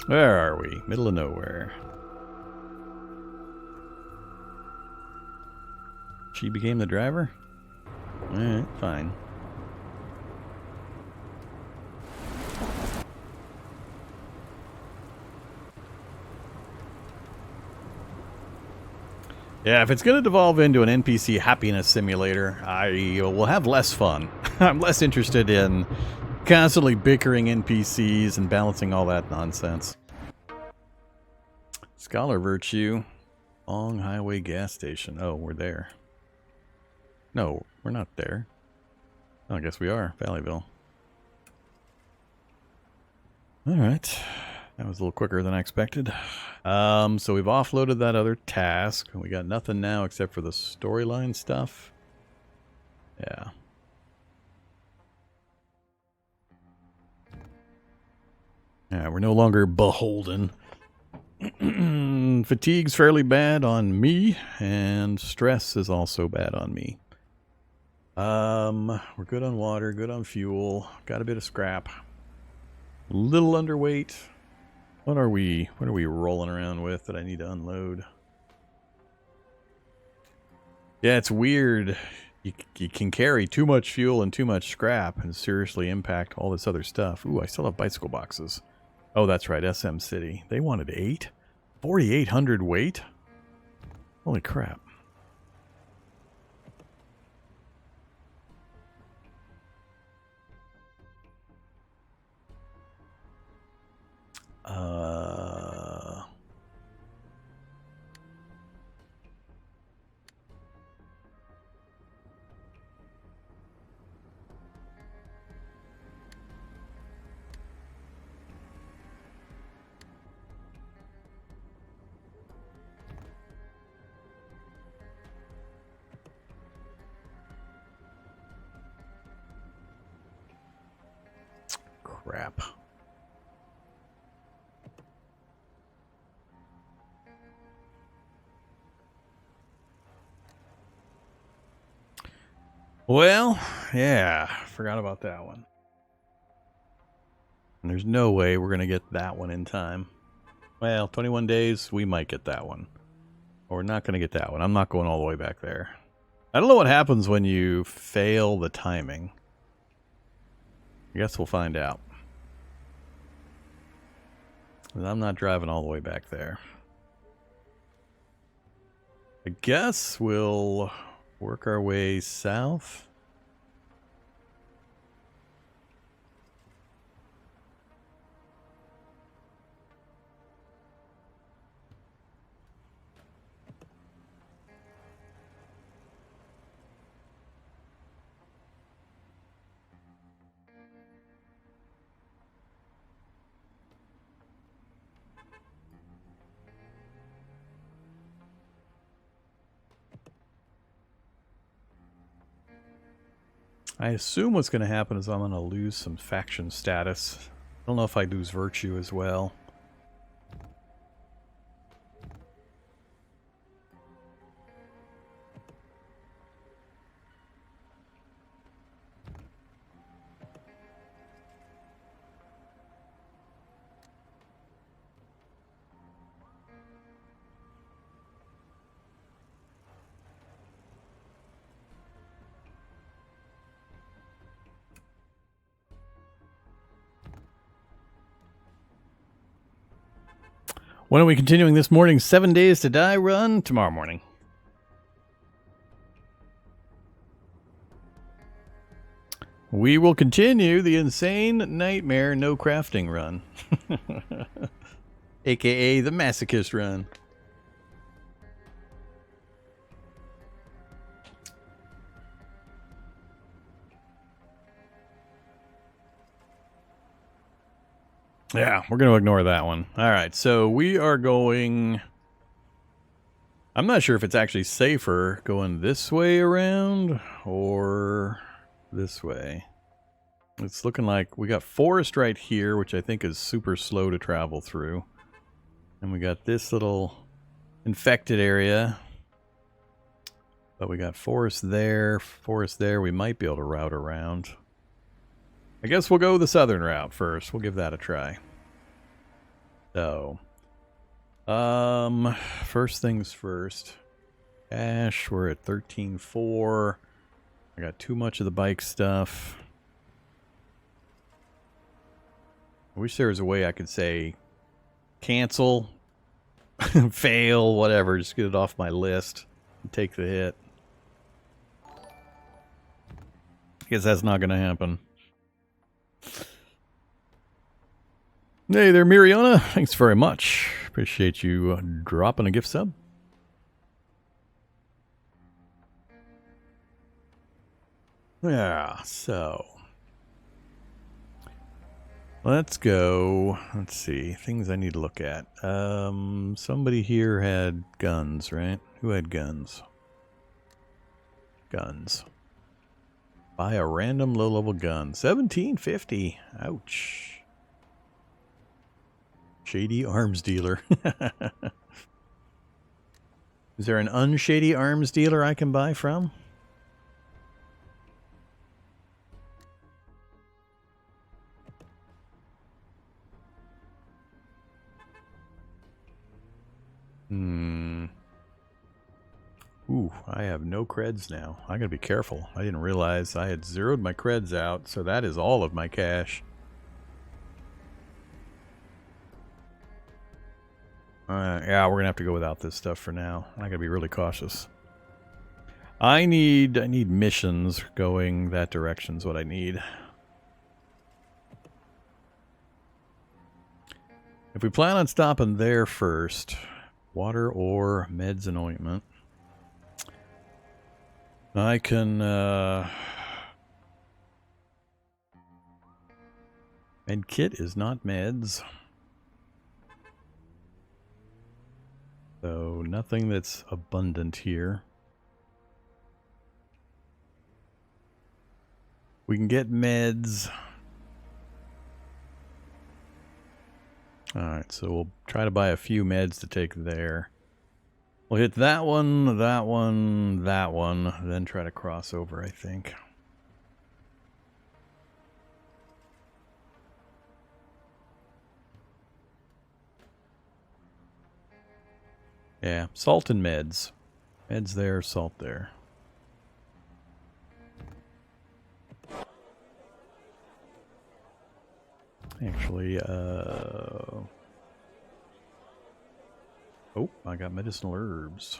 Where are we? Middle of nowhere. She became the driver? Alright, fine. Yeah, if it's going to devolve into an NPC happiness simulator, I will have less fun. I'm less interested in constantly bickering NPCs and balancing all that nonsense. Scholar Virtue. Long Highway gas station. Oh, we're there. No, we're not there. Oh, I guess we are. Valleyville. Alright. That was a little quicker than I expected. So we've offloaded that other task. We got nothing now except for the storyline stuff. Yeah. Yeah, we're no longer beholden. Fatigue's fairly bad on me, and stress is also bad on me. We're good on water, good on fuel, got a bit of scrap. A little underweight. What are we rolling around with that I need to unload? Yeah, it's weird. You can carry too much fuel and too much scrap and seriously impact all this other stuff. Ooh, I still have bicycle boxes. Oh, that's right, SM City. They wanted 8? 4,800 weight? Holy crap. Crap. Well, yeah, forgot about that one. And there's no way we're going to get that one in time. Well, 21 days, we might get that one. Or we're not going to get that one. I'm not going all the way back there. I don't know what happens when you fail the timing. I guess we'll find out. I'm not driving all the way back there. I guess we'll work our way south. I assume what's going to happen is I'm going to lose some faction status. I don't know if I lose virtue as well. When are we continuing this morning's 7 Days to Die run? Tomorrow morning. We will continue the insane nightmare no crafting run. AKA the masochist run. Yeah, we're going to ignore that one. All right, so we are going... I'm not sure if it's actually safer going this way around or this way. It's looking like we got forest right here, which I think is super slow to travel through. And we got this little infected area. But we got forest there, we might be able to route around. I guess we'll go the southern route first. We'll give that a try. So, first things first. Cash, we're at 13.4. I got too much of the bike stuff. I wish there was a way I could say cancel, fail, whatever. Just get it off my list and take the hit. Guess that's not going to happen. Hey there, Miriana. Thanks very much. Appreciate you dropping a gift sub. Yeah, so let's go. Let's see. Things I need to look at. Somebody here had guns, right? Who had guns? Guns. Buy a random low-level gun. 1750. Ouch. Shady arms dealer. Is there an unshady arms dealer I can buy from? Ooh, I have no creds now. I gotta be careful. I didn't realize I had zeroed my creds out, so that is all of my cash. Yeah, we're gonna have to go without this stuff for now. I gotta be really cautious. I need missions going that direction is what I need. If we plan on stopping there first, water or meds and ointment, I can med kit is not meds. So nothing that's abundant here. We can get meds. Alright, so we'll try to buy a few meds to take there. We'll hit that one, that one, that one, then try to cross over, I think. Yeah, salt and meds. Meds there, salt there. Actually, oh, I got medicinal herbs.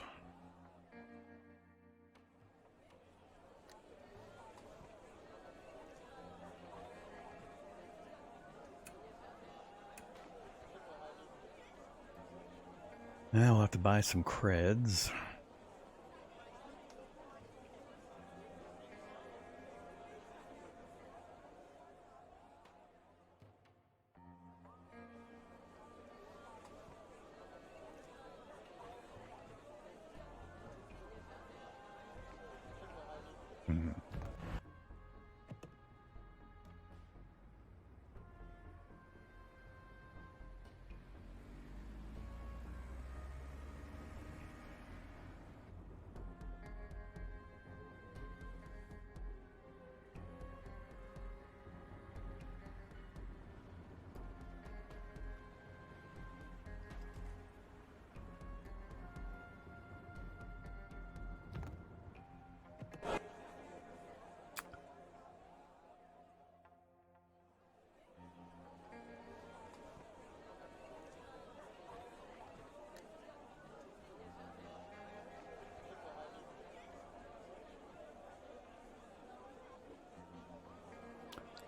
Now we'll have to buy some creds.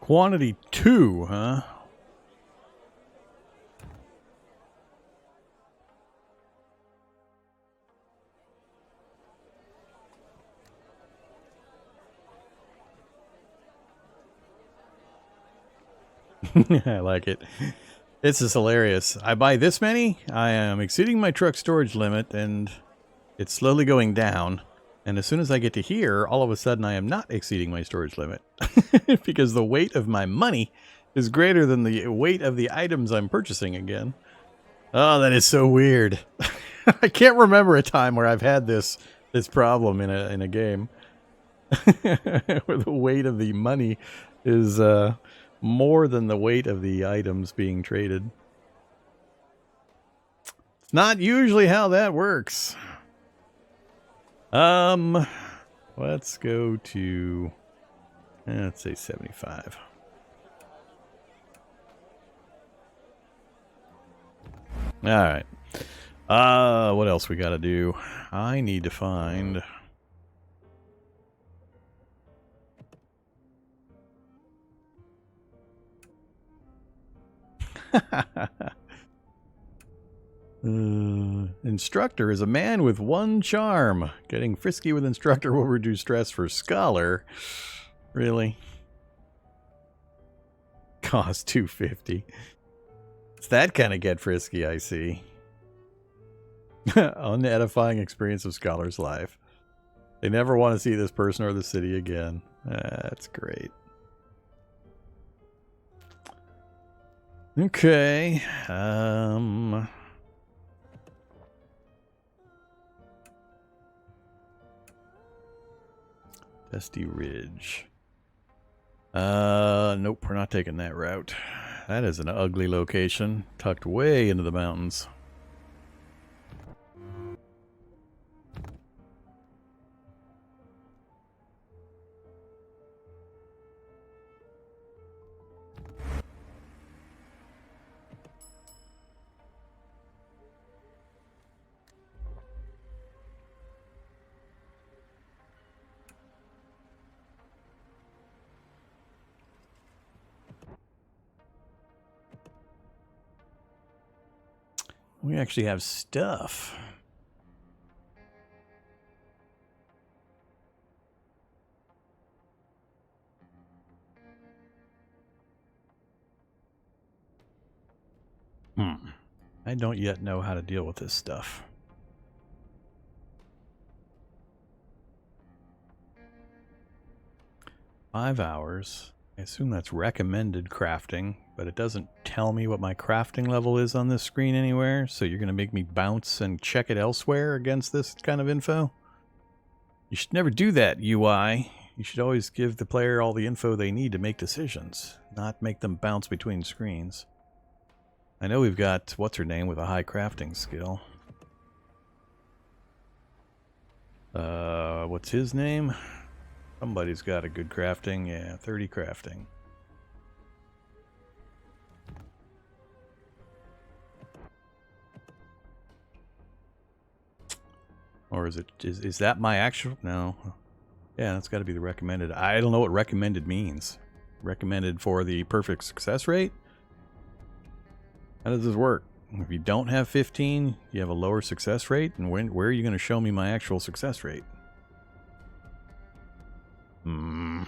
Quantity 2, huh? I like it. This is hilarious. I buy this many, I am exceeding my truck storage limit, and it's slowly going down. And as soon as I get to here, all of a sudden I am not exceeding my storage limit. Because the weight of my money is greater than the weight of the items I'm purchasing again. Oh, that is so weird. I can't remember a time where I've had this problem in a game. Where the weight of the money is more than the weight of the items being traded. Not usually how that works. Let's go to, let's say 75. All right. What else we got to do? I need to find... Instructor is a man with one charm. Getting frisky with instructor will reduce stress for scholar. Really? Cost $250. It's that kind of get frisky, I see. Unedifying experience of scholar's life. They never want to see this person or the city again. That's great. Okay. Dusty Ridge. Nope, we're not taking that route. That is an ugly location, tucked way into the mountains. We actually have stuff. I don't yet know how to deal with this stuff. Five hours. I assume that's recommended crafting, but it doesn't tell me what my crafting level is on this screen anywhere, so you're going to make me bounce and check it elsewhere against this kind of info? You should never do that, UI. You should always give the player all the info they need to make decisions, not make them bounce between screens. I know we've got what's-her-name with a high crafting skill. What's his name? Somebody's got a good crafting. Yeah, 30 crafting. Or is it, is that my actual? No. Yeah, that's got to be the recommended. I don't know what recommended means. Recommended for the perfect success rate? How does this work? If you don't have 15, you have a lower success rate, and where are you going to show me my actual success rate? I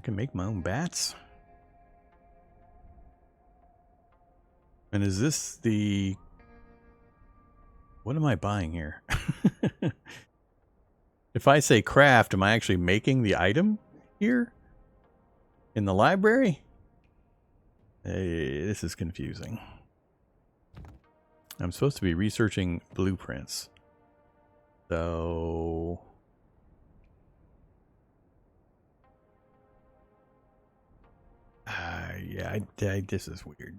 can make my own bats? And is this the... What am I buying here? If I say craft, am I actually making the item here? In the library? Hey, this is confusing. I'm supposed to be researching blueprints. So... yeah, this is weird.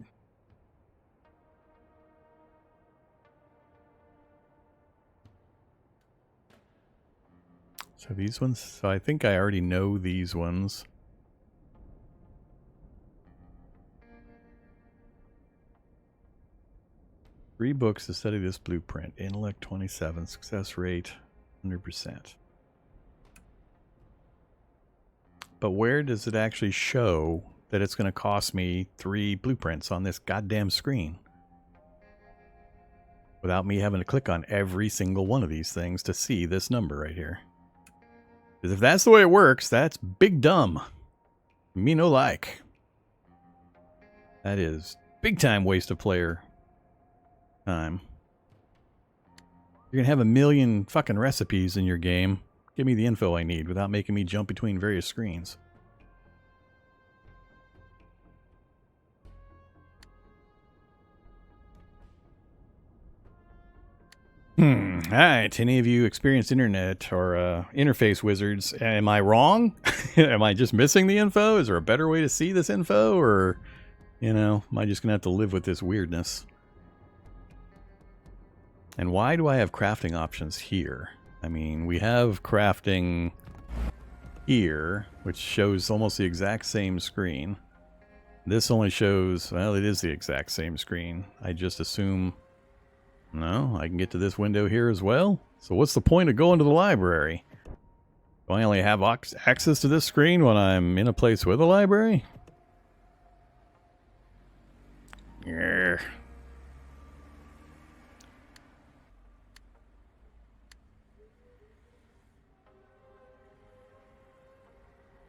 So these ones, so I think I already know these ones. Three books to study this blueprint. Intellect 27, success rate 100%. But where does it actually show that it's going to cost me 3 blueprints on this goddamn screen? Without me having to click on every single one of these things to see this number right here. Because if that's the way it works, that's big dumb. Me no like. That is big time waste of player time. You're going to have a million fucking recipes in your game. Give me the info I need without making me jump between various screens. Alright, any of you experienced internet or interface wizards, am I wrong? Am I just missing the info? Is there a better way to see this info? Or, you know, am I just going to have to live with this weirdness? And why do I have crafting options here? I mean, we have crafting here, which shows almost the exact same screen. This only shows, well, it is the exact same screen. I just assume... No, I can get to this window here as well. So what's the point of going to the library? Do I only have access to this screen when I'm in a place with a library? Yeah.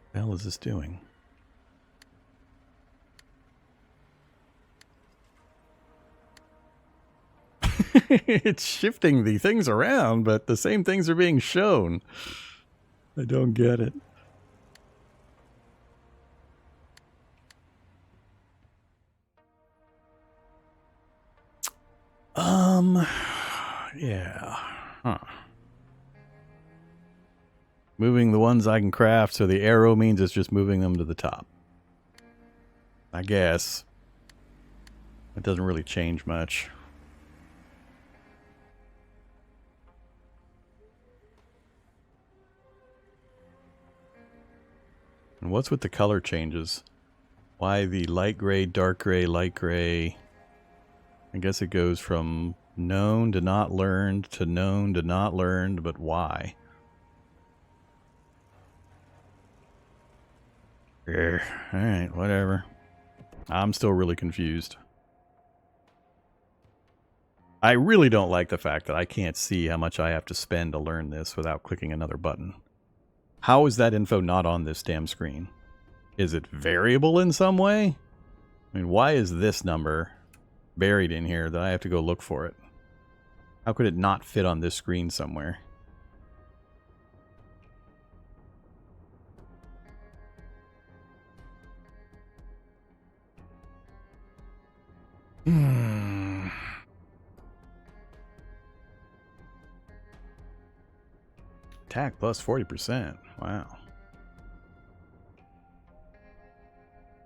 What the hell is this doing? It's shifting the things around, but the same things are being shown. I don't get it. Yeah. Huh. Moving the ones I can craft, so the arrow means it's just moving them to the top. I guess. It doesn't really change much. And what's with the color changes? Why the light gray, dark gray, light gray? I guess it goes from known to not learned to known to not learned, but why? Alright, whatever. I'm still really confused. I really don't like the fact that I can't see how much I have to spend to learn this without clicking another button. How is that info not on this damn screen? Is it variable in some way? I mean, why is this number buried in here that I have to go look for it? How could it not fit on this screen somewhere? Attack plus 40%. Wow.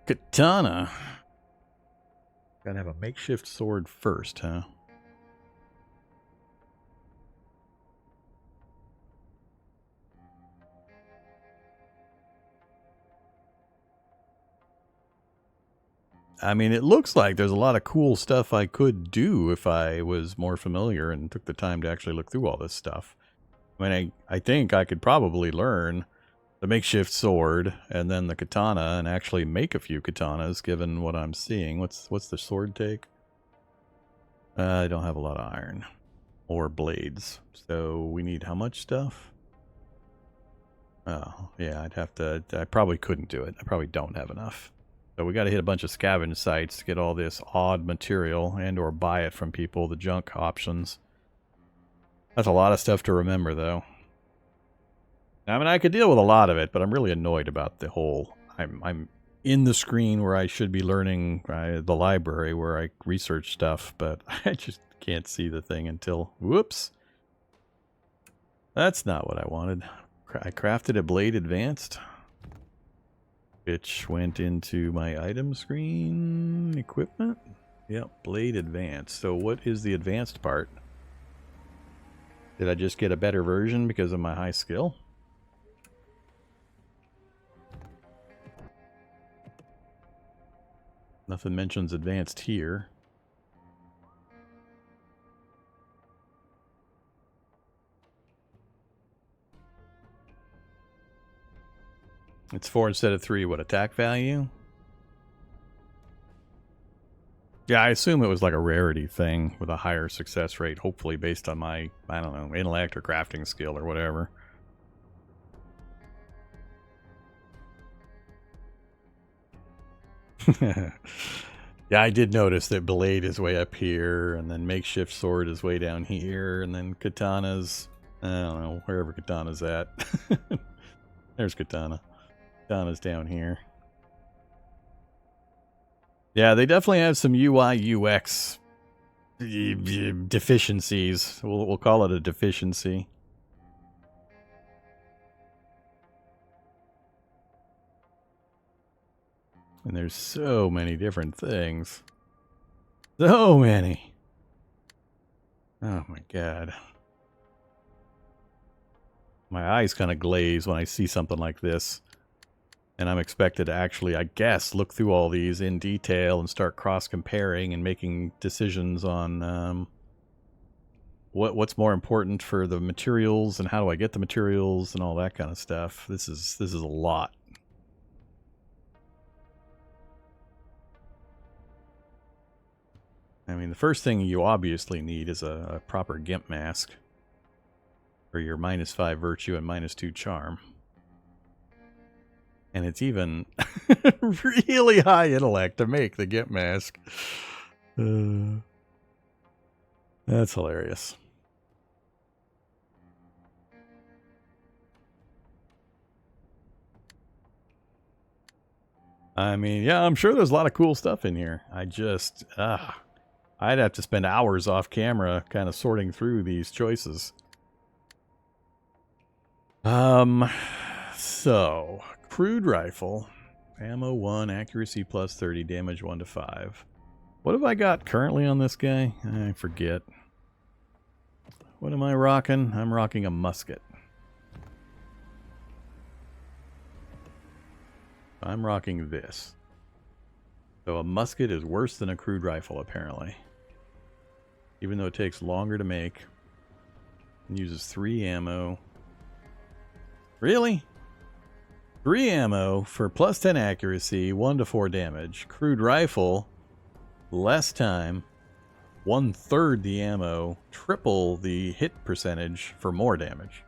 Katana. Gotta have a makeshift sword first, huh? I mean, it looks like there's a lot of cool stuff I could do if I was more familiar and took the time to actually look through all this stuff. I mean, I think I could probably learn the makeshift sword and then the katana and actually make a few katanas given what I'm seeing. What's the sword take? I don't have a lot of iron or blades. So we need how much stuff? Oh, yeah, I probably couldn't do it. I probably don't have enough. So we got to hit a bunch of scavenge sites to get all this odd material and or buy it from people, the junk options. That's a lot of stuff to remember, though. I mean, I could deal with a lot of it, but I'm really annoyed about the whole... I'm in the screen where I should be learning the library where I research stuff, but I just can't see the thing until... Whoops! That's not what I wanted. I crafted a blade advanced, which went into my item screen equipment. Yep, blade advanced. So what is the advanced part? Did I just get a better version because of my high skill? Nothing mentions advanced here. It's 4 instead of 3. What, attack value? Yeah, I assume it was like a rarity thing with a higher success rate, hopefully based on my, I don't know, intellect or crafting skill or whatever. Yeah, I did notice that blade is way up here, and then makeshift sword is way down here, and then katana's, I don't know, wherever katana's at. There's katana. Katana's down here. Yeah, they definitely have some UI UX deficiencies. We'll call it a deficiency. And there's so many different things. So many. Oh my god. My eyes kind of glaze when I see something like this. And I'm expected to actually, I guess, look through all these in detail and start cross-comparing and making decisions on what's more important for the materials and how do I get the materials and all that kind of stuff. This is a lot. I mean, the first thing you obviously need is a proper GIMP mask for your -5 virtue and -2 charm. And it's even really high intellect to make the GIMP mask. That's hilarious. I mean, yeah, I'm sure there's a lot of cool stuff in here. I just, I'd have to spend hours off camera kind of sorting through these choices. So, crude rifle, ammo 1, accuracy plus 30, damage 1 to 5. What have I got currently on this guy? I forget. What am I rocking? I'm rocking a musket. I'm rocking this. So a musket is worse than a crude rifle, apparently. Even though it takes longer to make. It uses 3 ammo. Really? 3 ammo for plus 10 accuracy, 1 to 4 damage. Crude rifle, less time, 1/3 the ammo, triple the hit percentage for more damage.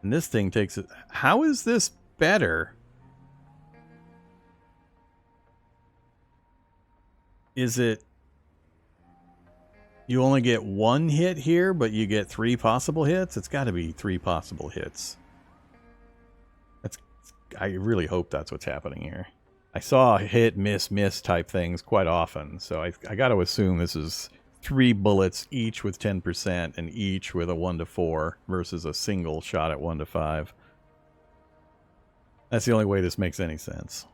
And this thing takes it. How is this better? Is it you only get 1 hit here, but you get 3 possible hits? It's got to be 3 possible hits. I really hope that's what's happening here. I saw hit, miss type things quite often, so I got to assume this is 3 bullets, each with 10%, and each with a 1 to 4, versus a single shot at 1 to 5. That's the only way this makes any sense.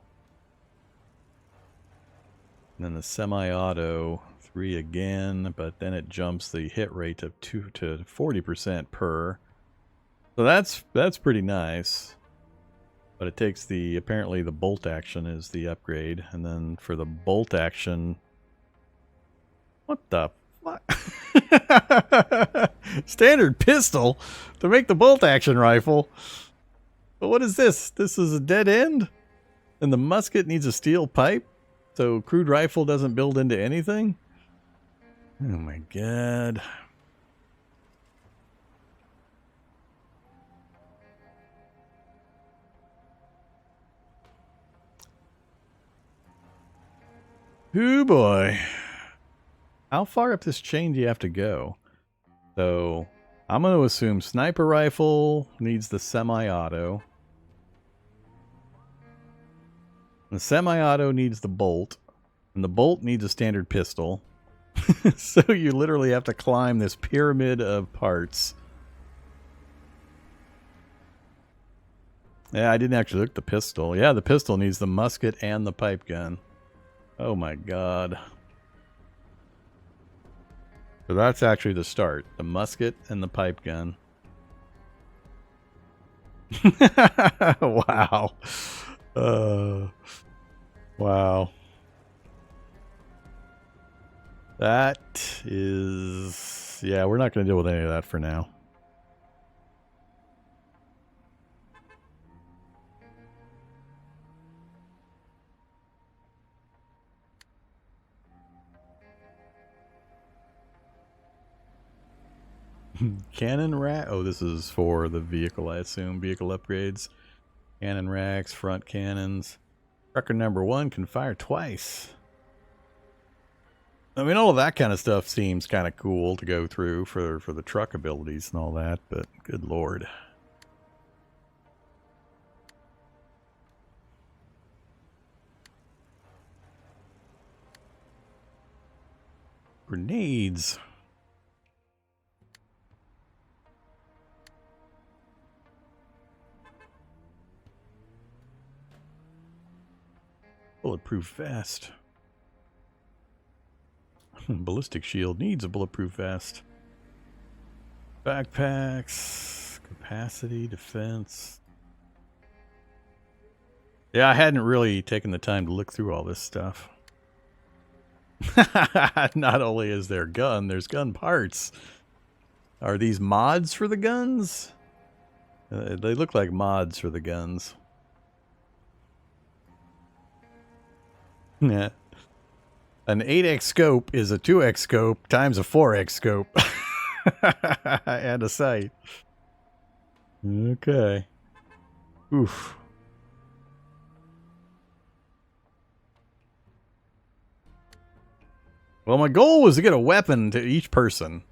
And then the semi-auto, 3 again, but then it jumps the hit rate of 2 to 40% per. So that's pretty nice. But it takes the, apparently the bolt action is the upgrade, and then for the bolt action, what the fuck? Standard pistol to make the bolt action rifle. But what is this? This is a dead end? And the musket needs a steel pipe? So crude rifle doesn't build into anything? Oh my god. Ooh boy. How far up this chain do you have to go? So, I'm going to assume sniper rifle needs the semi-auto. The semi-auto needs the bolt. And the bolt needs a standard pistol. So you literally have to climb this pyramid of parts. Yeah, I didn't actually look at the pistol. Yeah, the pistol needs the musket and the pipe gun. Oh my god. So that's actually the start. The musket and the pipe gun. Wow. Wow. That is... Yeah, we're not going to deal with any of that for now. Cannon rack. Oh, this is for the vehicle, I assume. Vehicle upgrades. Cannon racks, front cannons. Trucker number 1 can fire twice. I mean, all of that kind of stuff seems kind of cool to go through for the truck abilities and all that, but good lord. Grenades. Bulletproof vest. Ballistic shield needs a bulletproof vest. Backpacks. Capacity, defense. Yeah, I hadn't really taken the time to look through all this stuff. Not only is there gun, there's gun parts. Are these mods for the guns? They look like mods for the guns. Yeah. An 8x scope is a 2x scope times a 4x scope. And a sight. Okay. Oof. Well, my goal was to get a weapon to each person.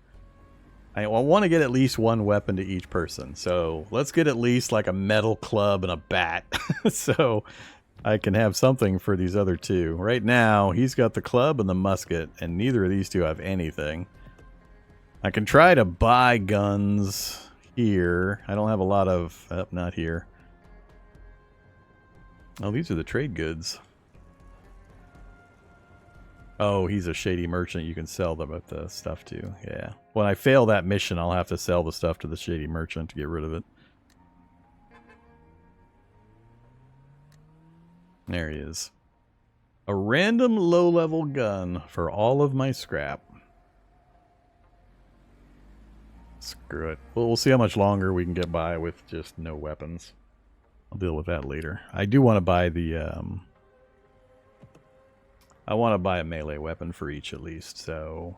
I want to get at least one weapon to each person. So let's get at least like a metal club and a bat. So I can have something for these other two. Right now, he's got the club and the musket, and neither of these two have anything. I can try to buy guns here. I don't have a lot of... Oh, not here. Oh, these are the trade goods. Oh, he's a shady merchant. You can sell them with the stuff too. Yeah. When I fail that mission, I'll have to sell the stuff to the shady merchant to get rid of it. There he is. A random low-level gun for all of my scrap. Screw it. Well, we'll see how much longer we can get by with just no weapons. I'll deal with that later. I do want to buy the... I want to buy a melee weapon for each at least, so...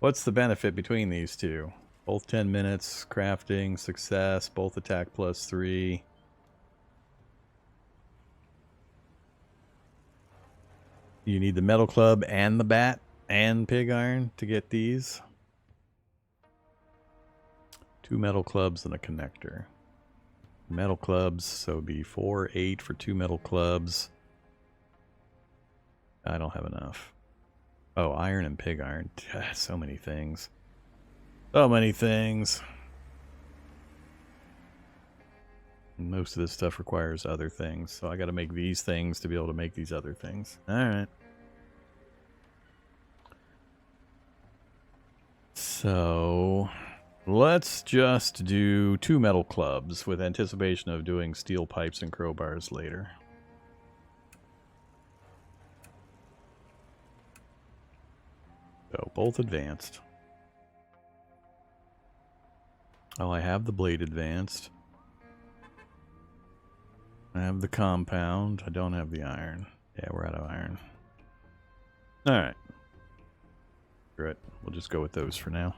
What's the benefit between these two? Both 10 minutes, crafting, success, both attack +3. You need the metal club and the bat and pig iron to get these. 2 metal clubs and a connector. Metal clubs, so it'd be 4, 8 for 2 metal clubs. I don't have enough. Oh, iron and pig iron. So many things. So many things. Most of this stuff requires other things, so I got to make these things to be able to make these other things. Alright. So, let's just do 2 metal clubs with anticipation of doing steel pipes and crowbars later. So, both advanced. Oh, I have the blade advanced. I have the compound. I don't have the iron. Yeah, we're out of iron. Alright. Screw it. We'll just go with those for now.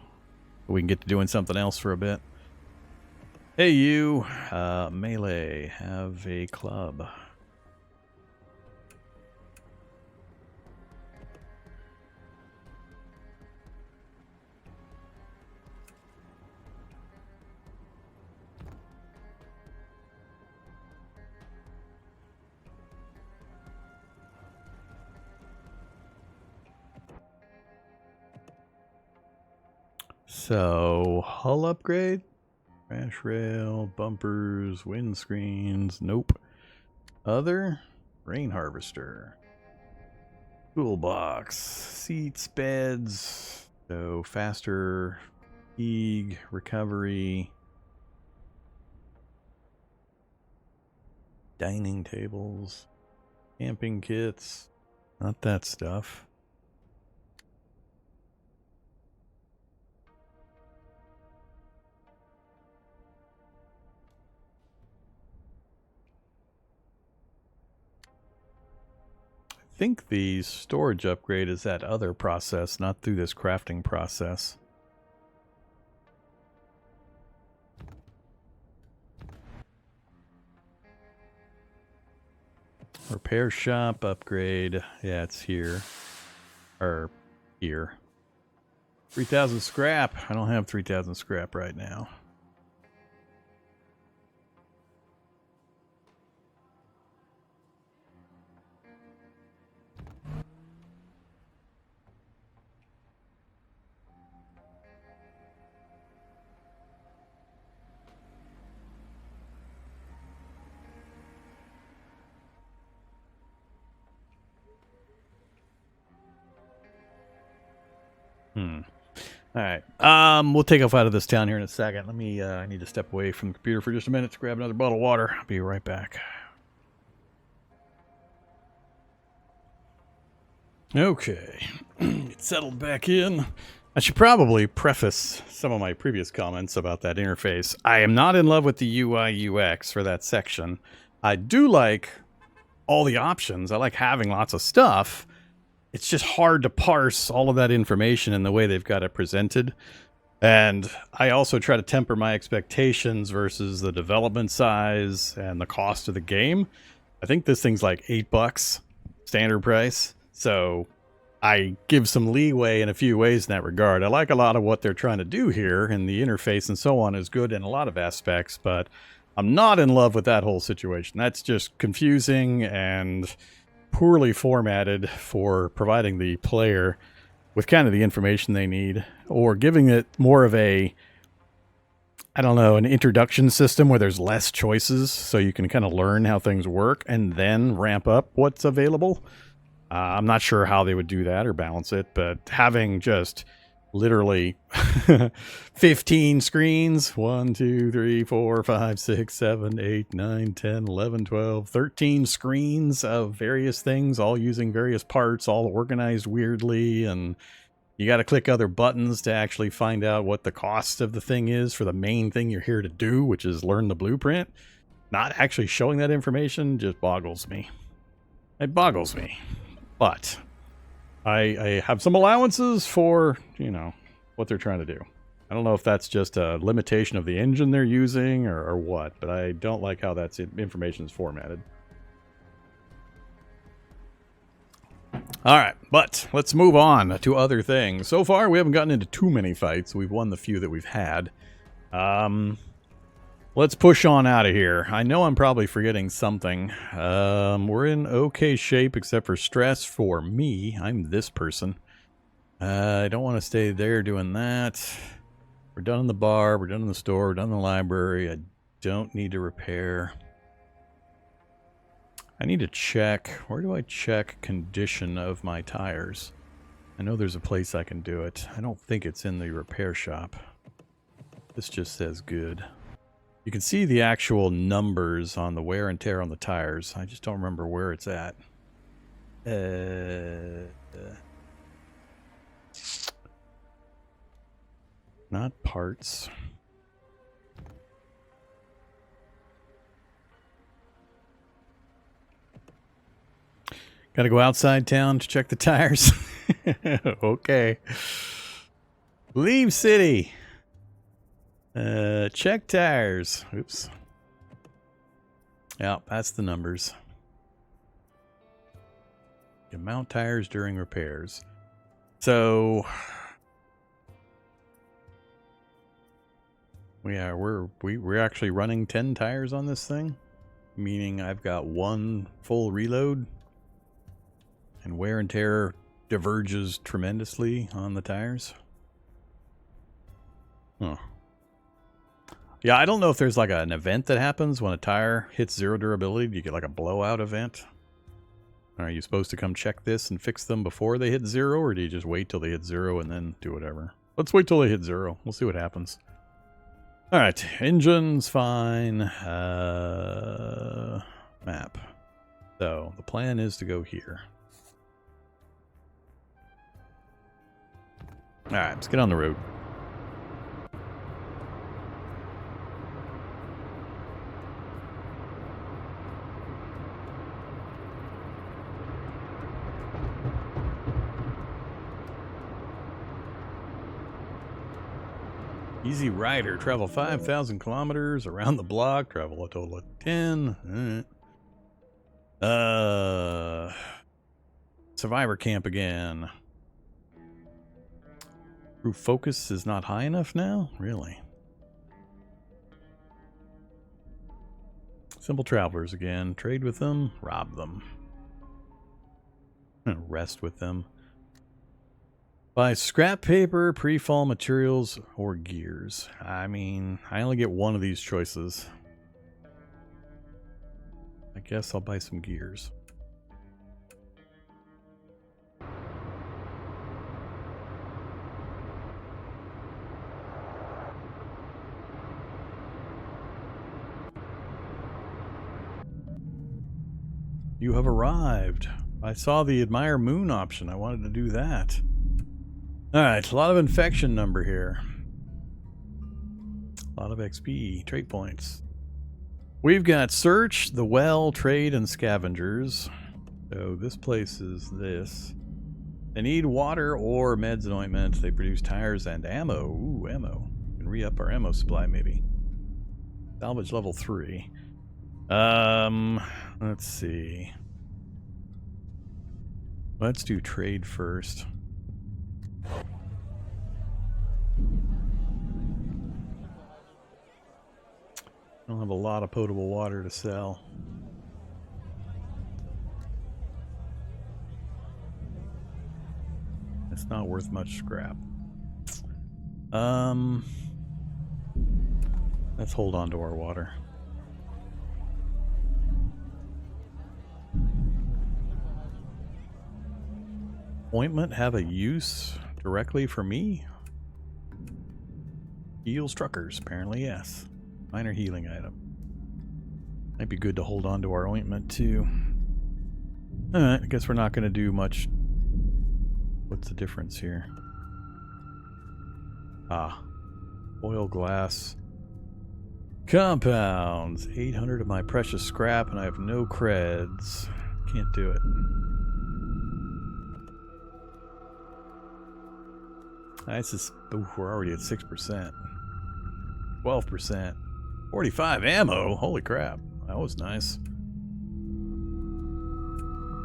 We can get to doing something else for a bit. Hey, you. Melee. Have a club. So, hull upgrade, crash rail, bumpers, windscreens, nope. Other, rain harvester, toolbox, seats, beds, so faster, fatigue, recovery, dining tables, camping kits, not that stuff. I think the storage upgrade is that other process, not through this crafting process. Repair shop upgrade. Yeah, it's here. Or here. 3,000 scrap. I don't have 3,000 scrap right now. All right. We'll take off out of this town here in a second. Let me, I need to step away from the computer for just a minute to grab another bottle of water. I'll be right back. Okay. It's settled back in. I should probably preface some of my previous comments about that interface. I am not in love with the UI UX for that section. I do like all the options. I like having lots of stuff. It's just hard to parse all of that information in the way they've got it presented. And I also try to temper my expectations versus the development size and the cost of the game. I think this thing's like $8 standard price. So I give some leeway in a few ways in that regard. I like a lot of what they're trying to do here, and the interface and so on is good in a lot of aspects, but I'm not in love with that whole situation. That's just confusing and poorly formatted for providing the player with kind of the information they need, or giving it more of a, I don't know, an introduction system where there's less choices so you can kind of learn how things work and then ramp up what's available. I'm not sure how they would do that or balance it, but having just literally 15 screens, 1, 2, 3, 4, 5, 6, 7, 8, 9, 10, 11, 12, 13 screens of various things, all using various parts, all organized weirdly, and you got to click other buttons to actually find out what the cost of the thing is for the main thing you're here to do, which is learn the blueprint. Not actually showing that information just boggles me. It boggles me. But I have some allowances for, you know, what they're trying to do. I don't know if that's just a limitation of the engine they're using or what, but I don't like how that information is formatted. All right, but let's move on to other things. So far, we haven't gotten into too many fights. We've won the few that we've had. Let's push on out of here. I know I'm probably forgetting something. We're in okay shape except for stress for me. I'm this person. I don't want to stay there doing that. We're done in the bar. We're done in the store. We're done in the library. I don't need to repair. I need to check. Where do I check condition of my tires? I know there's a place I can do it. I don't think it's in the repair shop. This just says good. You can see the actual numbers on the wear and tear on the tires. I just don't remember where it's at. Not parts. Gotta go outside town to check the tires. Okay. Leave city. Check tires. Oops. Yeah, that's the numbers. You mount tires during repairs. So yeah, we're actually running 10 tires on this thing, meaning I've got one full reload, and wear and tear diverges tremendously on the tires. Huh. Yeah, I don't know if there's like an event that happens when a tire hits 0 durability. Do you get like a blowout event? Are you supposed to come check this and fix them before they hit 0, or do you just wait till they hit 0 and then do whatever? Let's wait till they hit 0. We'll see what happens. All right, engine's fine. Map. So the plan is to go here. All right, let's get on the road. Easy rider. Travel 5,000 kilometers around the block. Travel a total of 10. Survivor camp again. Crew focus is not high enough now? Really? Simple travelers again. Trade with them. Rob them. Rest with them. Buy scrap paper, pre-fall materials, or gears. I mean, I only get one of these choices. I guess I'll buy some gears. You have arrived. I saw the admire moon option. I wanted to do that. Alright, a lot of infection number here. A lot of XP, trait points. We've got search, the well, trade, and scavengers. So this place is this. They need water or meds and ointment. They produce tires and ammo. Ooh, ammo. We can re-up our ammo supply, maybe. Salvage level 3. Let's see. Let's do trade first. I don't have a lot of potable water to sell. It's not worth much scrap. Let's hold on to our water. Ointment have a use directly for me? Heals truckers, apparently yes. Minor healing item. Might be good to hold on to our ointment too. Alright, I guess we're not going to do much. What's the difference here? Ah. Oil glass. Compounds. 800 of my precious scrap and I have no creds. Can't do it. Ooh, we're already at 6%. 12%. 45 ammo? Holy crap. That was nice.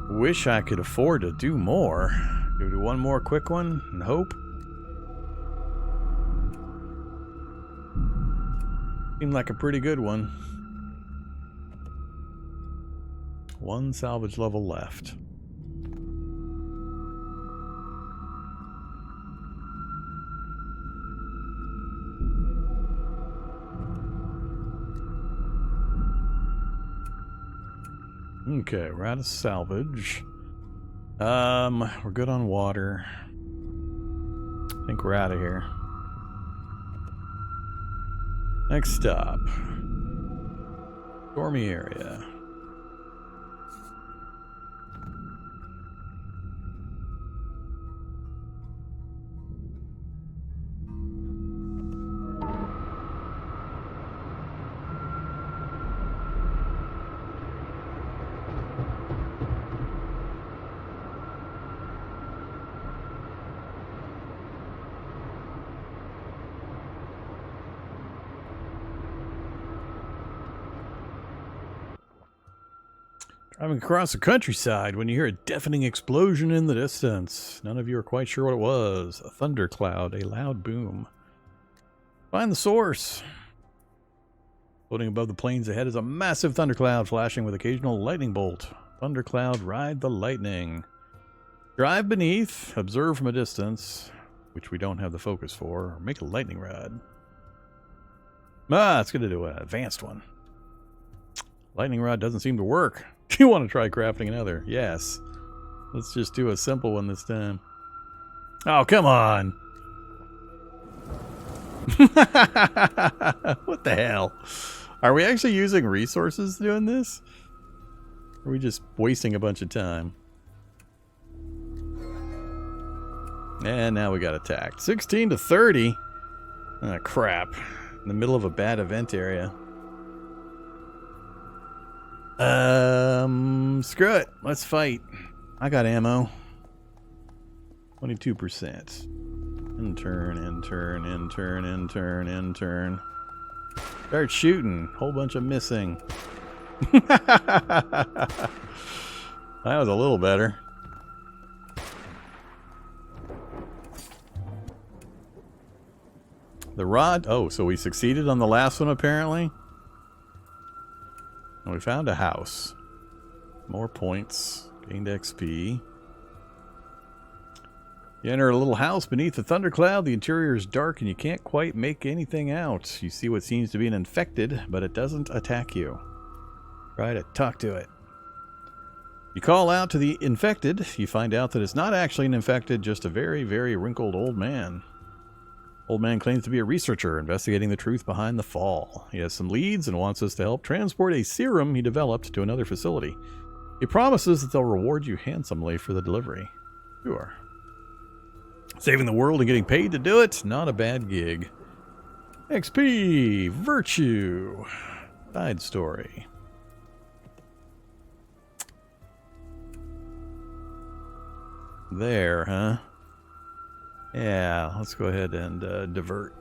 Wish I could afford to do more. Do one more quick one and hope. Seemed like a pretty good one. One salvage level left. Okay, we're out of salvage. We're good on water. I think we're out of here. Next stop. Stormy area. Driving across the countryside when you hear a deafening explosion in the distance. None of you are quite sure what it was. A thundercloud, a loud boom. Find the source. Floating above the plains ahead is a massive thundercloud flashing with occasional lightning bolt. Thundercloud, ride the lightning. Drive beneath, observe from a distance, which we don't have the focus for, or make a lightning rod. It's going to do an advanced one. Lightning rod doesn't seem to work. Do you want to try crafting another? Yes. Let's just do a simple one this time. Oh, come on. What the hell? Are we actually using resources doing this? Or are we just wasting a bunch of time? And now we got attacked. 16 to 30. Ah, crap. In the middle of a bad event area. Screw it. Let's fight. I got ammo. 22%. Intern. Start shooting. Whole bunch of missing. That was a little better. The rod. Oh, so we succeeded on the last one apparently. And we found a house. More points. Gained XP. You enter a little house beneath a thundercloud. The interior is dark and you can't quite make anything out. You see what seems to be an infected, but it doesn't attack you. Try to talk to it. You call out to the infected. You find out that it's not actually an infected, just a very, very wrinkled old man. Old man claims to be a researcher investigating the truth behind the fall. He has some leads and wants us to help transport a serum he developed to another facility. He promises that they'll reward you handsomely for the delivery. Sure. Saving the world and getting paid to do it? Not a bad gig. XP, virtue, side story. There, huh? Yeah, let's go ahead and divert.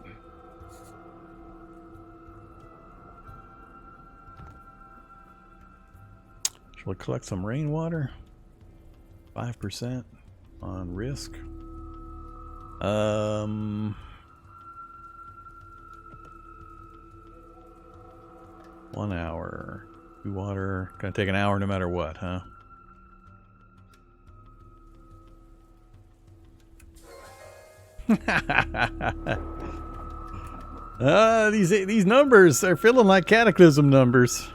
Shall we collect some rainwater? 5% on risk. 1 hour. 2 water. Gonna take an hour no matter what, huh? These numbers are feeling like cataclysm numbers.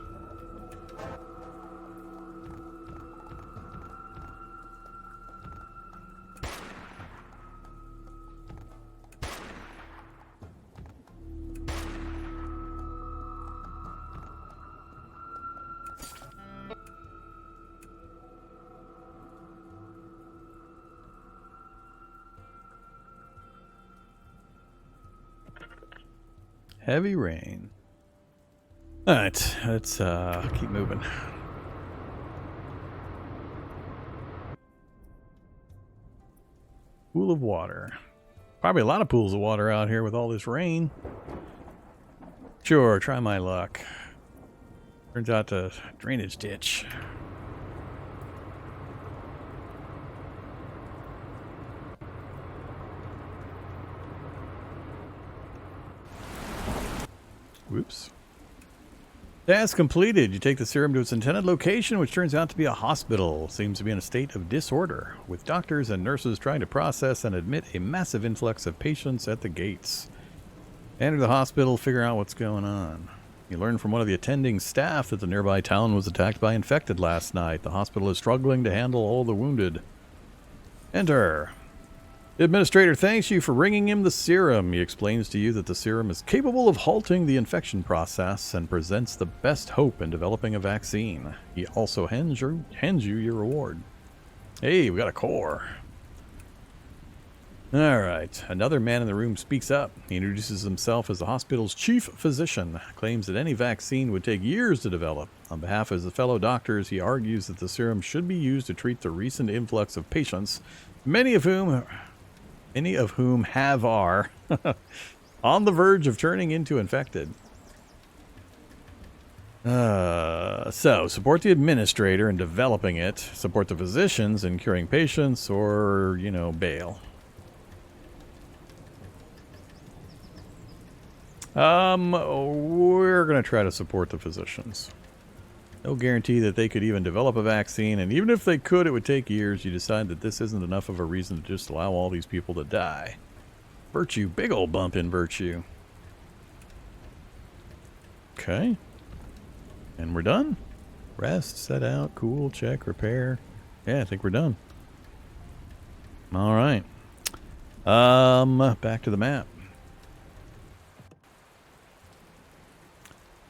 Heavy rain. Alright, let's keep moving. Pool of water. Probably a lot of pools of water out here with all this rain. Sure, try my luck. Turns out a drainage ditch. Whoops. Task completed. You take the serum to its intended location, which turns out to be a hospital. Seems to be in a state of disorder, with doctors and nurses trying to process and admit a massive influx of patients at the gates. Enter the hospital, figure out what's going on. You learn from one of the attending staff that the nearby town was attacked by infected last night. The hospital is struggling to handle all the wounded. Enter. The administrator thanks you for bringing him the serum. He explains to you that the serum is capable of halting the infection process and presents the best hope in developing a vaccine. He also hands you your reward. Hey, we got a core. Alright, another man in the room speaks up. He introduces himself as the hospital's chief physician, claims that any vaccine would take years to develop. On behalf of his fellow doctors, he argues that the serum should be used to treat the recent influx of patients, many of whom are on the verge of turning into infected. So, support the administrator in developing it, support the physicians in curing patients, or, you know, bail. We're going to try to support the physicians. No guarantee that they could even develop a vaccine, and even if they could, it would take years. You decide that this isn't enough of a reason to just allow all these people to die. Virtue, big old bump in virtue. Okay. And we're done. Rest, set out, cool, check, repair. Yeah, I think we're done. All right. Back to the map.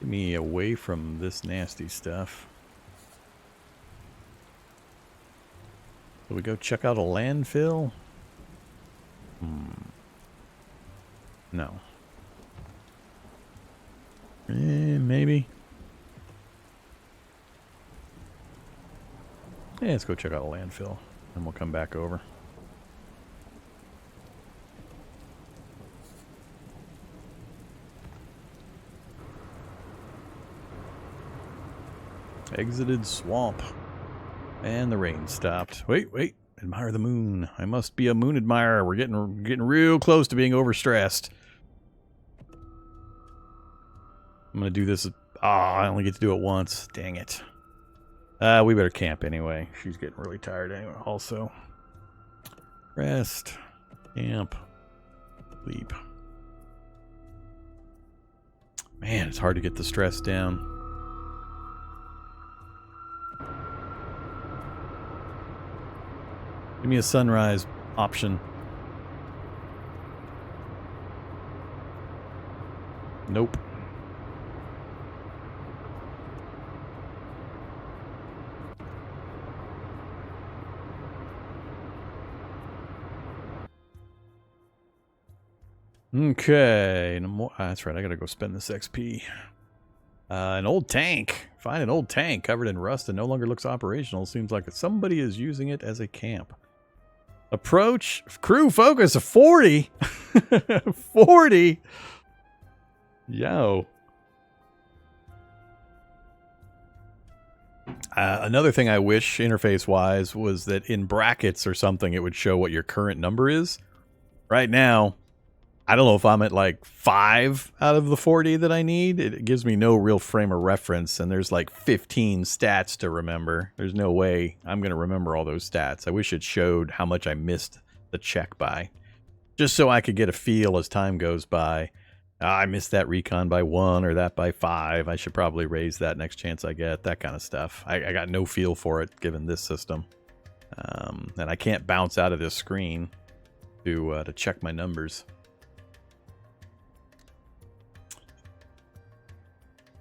Get me away from this nasty stuff. So we go check out a landfill? No. Maybe. Yeah, let's go check out a landfill, and we'll come back over. Exited swamp. And the rain stopped. Wait. Admire the moon. I must be a moon admirer. We're getting real close to being overstressed. I'm gonna do this. I only get to do it once. Dang it. We better camp anyway. She's getting really tired anyway. Also. Rest. Camp. Sleep. Man, it's hard to get the stress down. Give me a sunrise option. Nope. Okay. No more, that's right. I gotta go spend this XP. An old tank. Find an old tank covered in rust and no longer looks operational. Seems like somebody is using it as a camp. Approach. Crew focus of 40. 40. Yo. Another thing I wish interface-wise was that in brackets or something it would show what your current number is. Right now, I don't know if I'm at like 5 out of the 40 that I need. It gives me no real frame of reference, and there's like 15 stats to remember. There's no way I'm going to remember all those stats. I wish it showed how much I missed the check by, just so I could get a feel as time goes by. I missed that recon by 1 or that by 5. I should probably raise that next chance I get, that kind of stuff. I got no feel for it given this system. And I can't bounce out of this screen to check my numbers.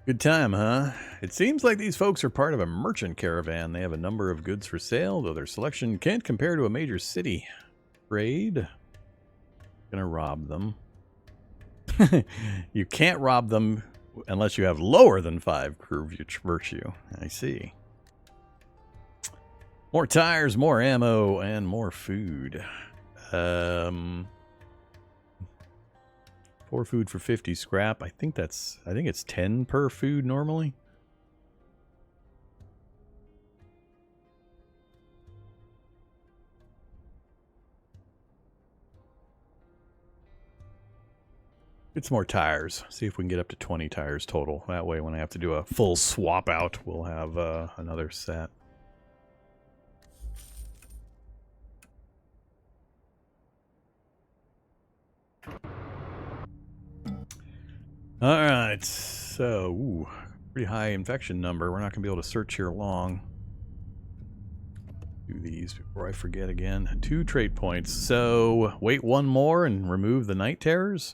Good time, huh? It seems like these folks are part of a merchant caravan. They have a number of goods for sale, though their selection can't compare to a major city. Trade. Gonna rob them. You can't rob them unless you have lower than 5 crew virtue. I see. More tires, more ammo, and more food. 4 food for 50 scrap. I think it's 10 per food normally. Get some more tires. See if we can get up to 20 tires total. That way when I have to do a full swap out, we'll have another set. Alright, so, pretty high infection number. We're not going to be able to search here long. Do these before I forget again. 2 trait points. So, wait 1 more and remove the night terrors?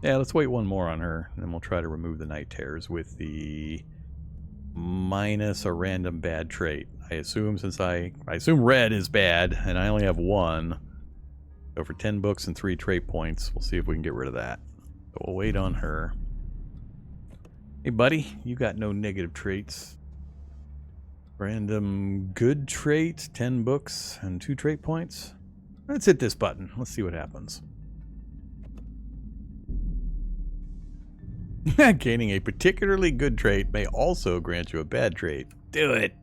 Yeah, let's wait 1 more on her, and then we'll try to remove the night terrors with the minus a random bad trait. I assume since I assume red is bad, and I only have 1. So for 10 books and 3 trait points, we'll see if we can get rid of that. So we'll wait on her. Hey, buddy, you got no negative traits. Random good trait, 10 books and 2 trait points. Let's hit this button. Let's see what happens. Gaining a particularly good trait may also grant you a bad trait. Do it.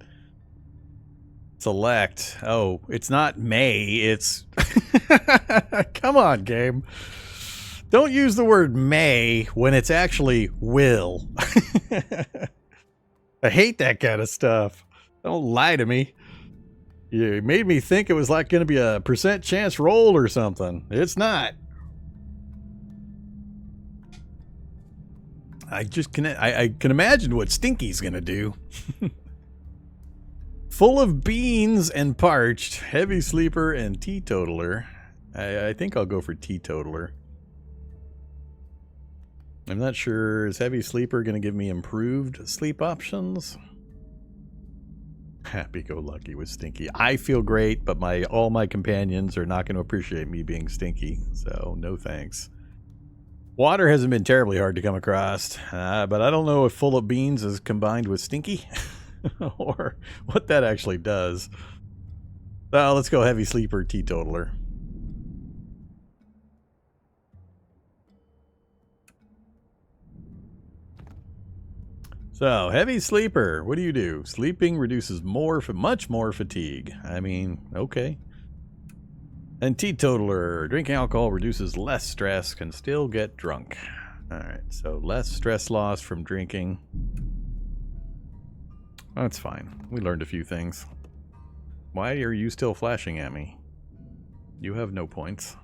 Select. Oh, it's not may, it's... Come on, game. Don't use the word may when it's actually will. I hate that kind of stuff. Don't lie to me. You made me think it was like going to be a % chance roll or something. It's not. I can imagine what Stinky's going to do. Full of beans and parched, heavy sleeper and teetotaler. I think I'll go for teetotaler. I'm not sure. Is heavy sleeper going to give me improved sleep options? Happy-go-lucky with Stinky. I feel great, but all my companions are not going to appreciate me being stinky, so no thanks. Water hasn't been terribly hard to come across, but I don't know if full of beans is combined with stinky or what that actually does. Well, let's go heavy sleeper, teetotaler. So, heavy sleeper, what do you do? Sleeping reduces much more fatigue. I mean, okay. And teetotaler, drinking alcohol reduces less stress, can still get drunk. Alright, so less stress loss from drinking. That's fine. We learned a few things. Why are you still flashing at me? You have no points.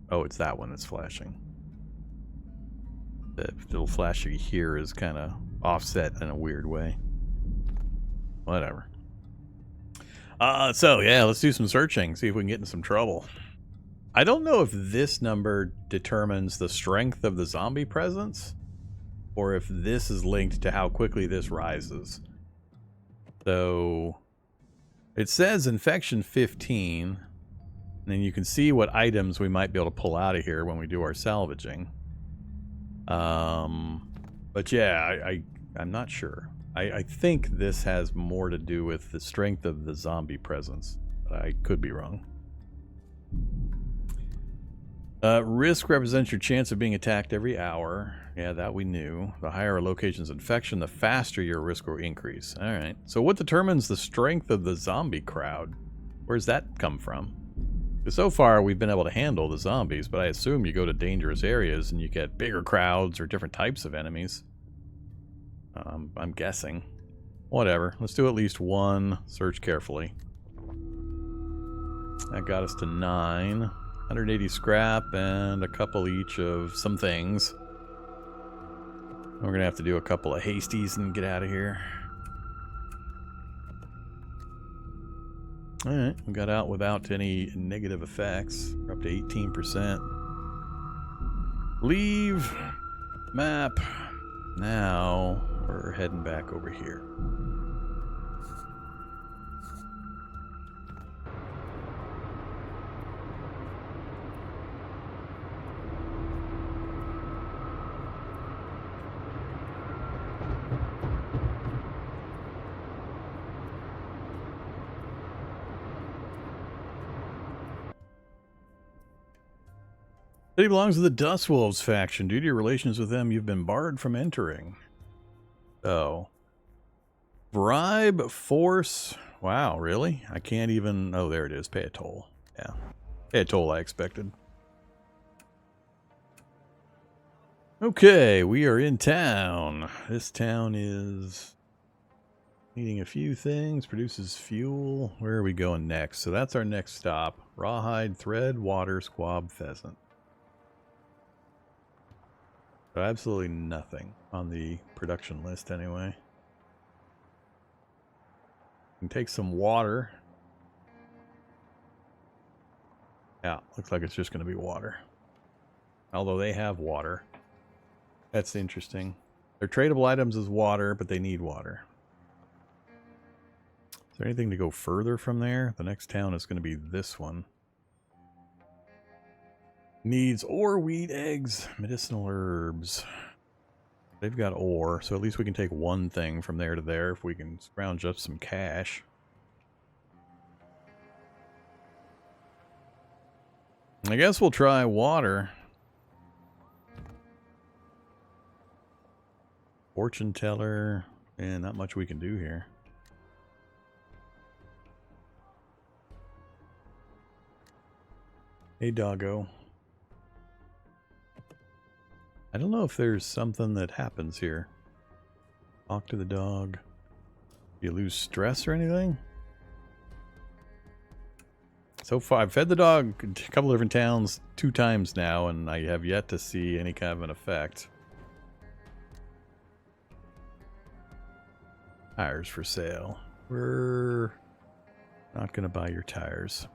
Oh, it's that one that's flashing. The little flashy here is kind of offset in a weird way. Whatever. So yeah, let's do some searching, see if we can get in some trouble. I don't know if this number determines the strength of the zombie presence, or if this is linked to how quickly this rises. So, it says infection 15. And then you can see what items we might be able to pull out of here when we do our salvaging. But yeah, I'm not sure. I think this has more to do with the strength of the zombie presence. But I could be wrong. Risk represents your chance of being attacked every hour. Yeah, that we knew. The higher a location's infection, the faster your risk will increase. Alright. So what determines the strength of the zombie crowd? Where's that come from? Because so far we've been able to handle the zombies, but I assume you go to dangerous areas and you get bigger crowds or different types of enemies. I'm guessing. Whatever. Let's do at least one. Search carefully. That got us to 9. 180 scrap and a couple each of some things. We're going to have to do a couple of hasties and get out of here. Alright, we got out without any negative effects. We're up to 18%. Leave. Map. Now we're heading back over here. City belongs to the Dust Wolves faction. Due to your relations with them, you've been barred from entering. Oh. Bribe, force. Wow, really? I can't even... Oh, there it is. Pay a toll. Yeah. Pay a toll, I expected. Okay, we are in town. This town is needing a few things. Produces fuel. Where are we going next? So that's our next stop. Rawhide, thread, water, squab, pheasant. So absolutely nothing on the production list anyway. We can take some water. Yeah, looks like it's just going to be water. Although they have water. That's interesting. Their tradable items is water, but they need water. Is there anything to go further from there? The next town is going to be this one. Needs ore, wheat, eggs, medicinal herbs. They've got ore, so at least we can take one thing from there to there if we can scrounge up some cash. I guess we'll try water. Fortune teller. And not much we can do here. Hey, doggo. I don't know if there's something that happens here. Talk to the dog. Do you lose stress or anything? So far, I've fed the dog a couple of different towns 2 times now, and I have yet to see any kind of an effect. Tires for sale. We're not going to buy your tires.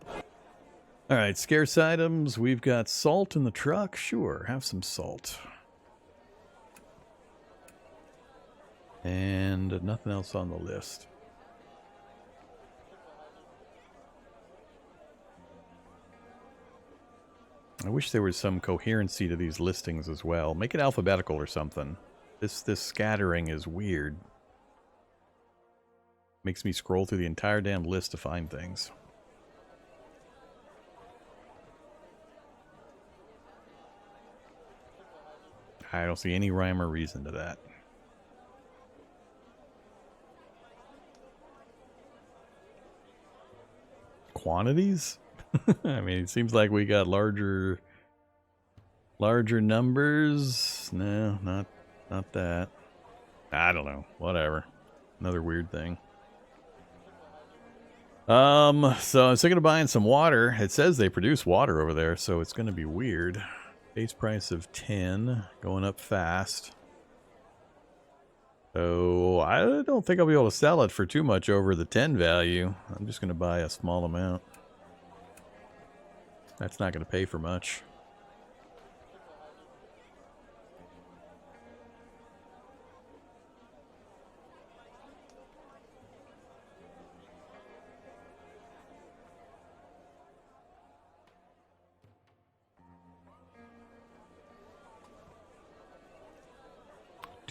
Alright, scarce items. We've got salt in the truck. Sure, have some salt. And nothing else on the list. I wish there was some coherency to these listings as well. Make it alphabetical or something. This scattering is weird. Makes me scroll through the entire damn list to find things. I don't see any rhyme or reason to that. Quantities? I mean, it seems like we got larger numbers. No, not that. I don't know. Whatever. Another weird thing. So I was thinking of buying some water. It says they produce water over there, so it's going to be weird. Base price of 10, going up fast. So I don't think I'll be able to sell it for too much over the 10 value. I'm just going to buy a small amount. That's not going to pay for much.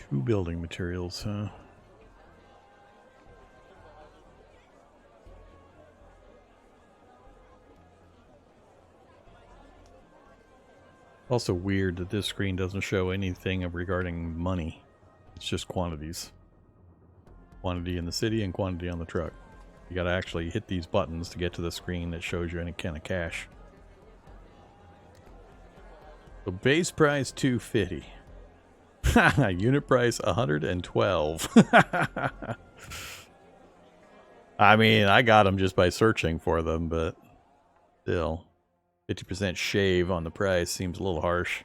2 building materials, huh? Also weird that this screen doesn't show anything regarding money. It's just quantities. Quantity in the city and quantity on the truck. You gotta actually hit these buttons to get to the screen that shows you any kind of cash. So base price $250. Unit price $112. I mean, I got them just by searching for them, but still. 50% shave on the price seems a little harsh.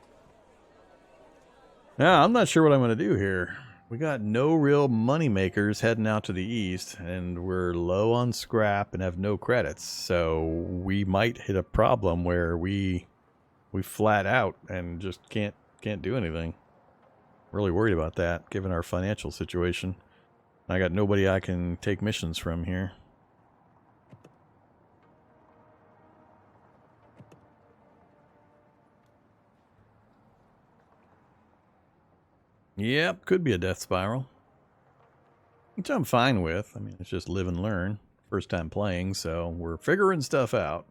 Yeah, I'm not sure what I'm going to do here. We got no real money makers heading out to the east, and we're low on scrap and have no credits. So we might hit a problem where we flat out and just can't do anything. Really worried about that, given our financial situation. I got nobody I can take missions from here. Yep, could be a death spiral. Which I'm fine with. I mean, it's just live and learn. First time playing, so we're figuring stuff out.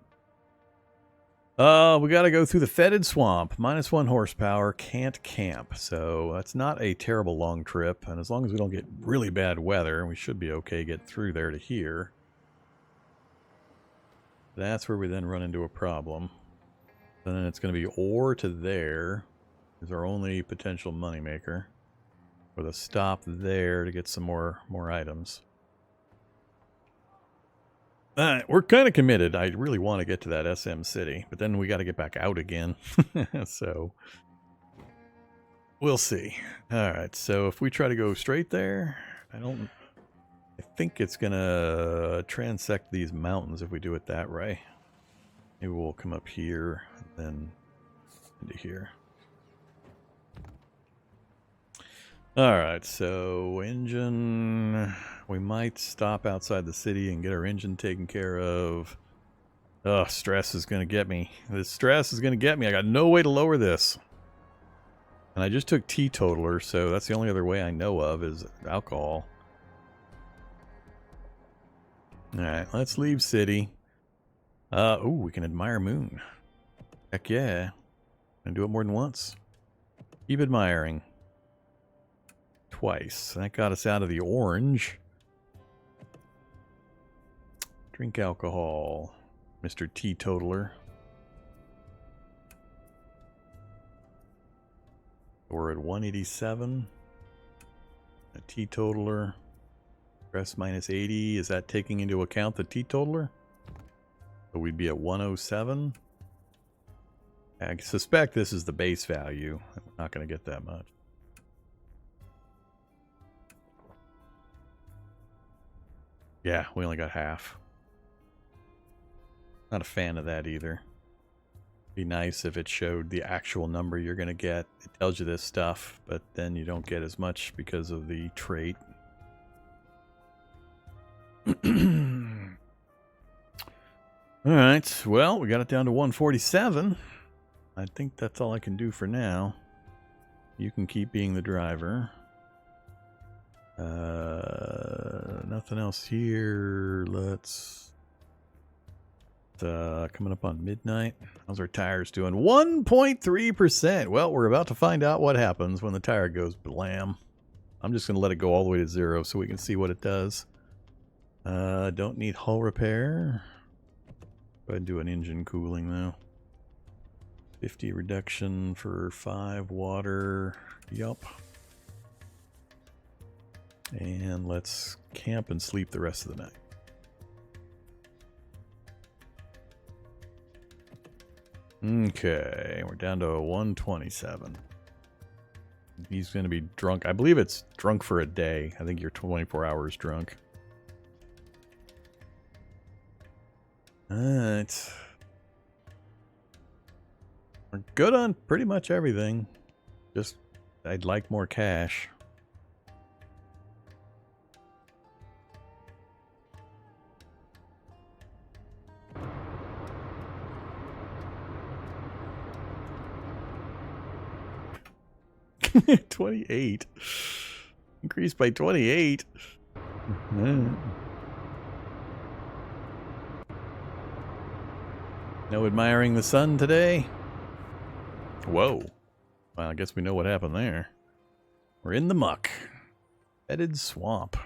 We gotta go through the fetid swamp. -1 horsepower, can't camp. So that's not a terrible long trip. And as long as we don't get really bad weather, we should be okay getting through there to here. That's where we then run into a problem. And then it's going to be ore to there is our only potential moneymaker. With a stop there to get some more items. We're kind of committed. I really want to get to that SM city, but then we got to get back out again. So we'll see. All right. So if we try to go straight there, I think it's going to transect these mountains if we do it that way. Maybe we'll come up here and then into here. Alright, so engine, we might stop outside the city and get our engine taken care of. Ugh, stress is going to get me. This stress is going to get me. I got no way to lower this. And I just took teetotaler, so that's the only other way I know of is alcohol. Alright, let's leave city. Ooh, we can admire moon. Heck yeah. Gonna do it more than once. Keep admiring. Twice. That got us out of the orange. Drink alcohol, Mr. Teetotaler. We're at 187. A teetotaler. Stress -80. Is that taking into account the teetotaler? So we'd be at 107. I suspect this is the base value. I'm not going to get that much. Yeah, we only got half. Not a fan of that either. Be nice if it showed the actual number you're going to get. It tells you this stuff, but then you don't get as much because of the trait. Alright, well, we got it down to 147. I think that's all I can do for now. You can keep being the driver. Nothing else here. Let's... coming up on midnight. How's our tires doing? 1.3%. Well, we're about to find out what happens when the tire goes blam. I'm just going to let it go all the way to 0 so we can see what it does. Don't need hull repair. Go ahead and do an engine cooling though. 50 reduction for 5 water. Yup. And let's camp and sleep the rest of the night. Okay, we're down to 127. He's going to be drunk. I believe it's drunk for a day. I think you're 24 hours drunk. Alright. We're good on pretty much everything. Just, I'd like more cash. $28. Increased by 28. No admiring the sun today? Whoa. Well, I guess we know what happened there. We're in the muck. Bedded swamp.